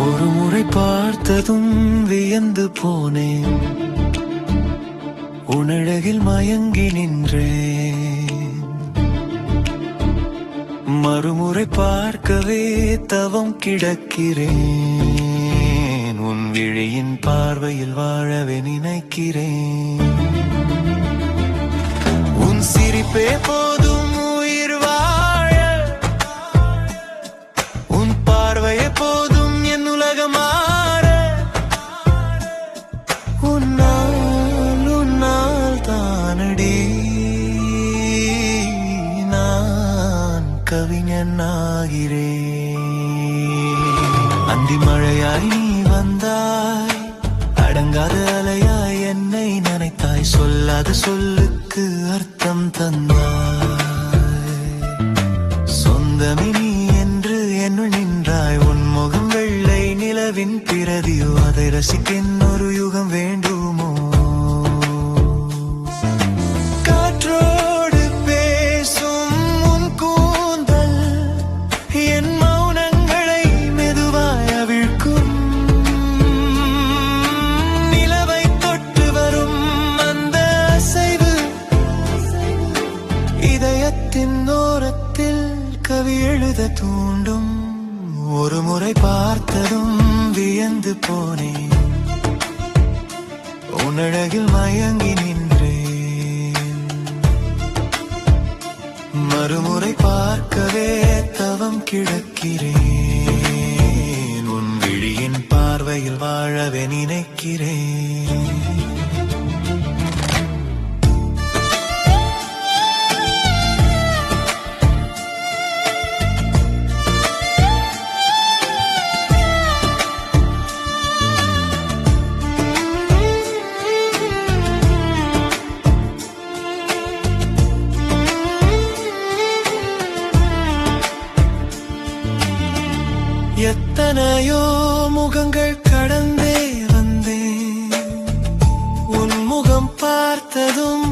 ஒரு முறை பார்த்ததும் வியந்து போனேன், உனழகில் மயங்கி நின்றேன். மறுமுறை பார்க்கவே தவம் கிடக்கிறேன், உன் விழியின் பார்வையில் வாழவே நினைக்கிறேன். உன் சிரிப்பே போதும் உயிர் வாழ, உன் பார்வையே போதும் என் உலகமாற. உன்னால் தானடி நான் கவிஞன் ஆகிறேன். அந்தி மழையாய் நீ வந்தாய், அடங்காத அலையாய் என்னை நினைத்தாய், சொல்லாத சொல்லுக்கு அர்த்தம் தந்தாய். சொந்தமே நீ என்று என்னுள் நின்றாய், உன் முகம் வெள்ளை நிலவின் பிரதியோ, அதை ரசிக்க ஒரு யுகம் வேண்டுமோ? காற்றோடு பேசும் உன் கூந்தல் என் மௌனங்களை மெதுவாய் அவிழ்க்கும். நிலவை தொட்டு வரும் அந்த அசைவு இதயத்தின் ஓரத்தில் கவி எழுத தூண்டும். ஒரு முறை பார்த்ததும் வியந்து போனேன், உன்னழகில் மயங்கி நின்றேன். மறுமுறை பார்க்கவே தவம் கிடக்கிறேன், உன் விழியின் பார்வையில் வாழவே நினைக்கிறேன். எத்தனையோ முகங்கள் கடந்தே வந்தேன், உன் முகம் பார்த்ததும்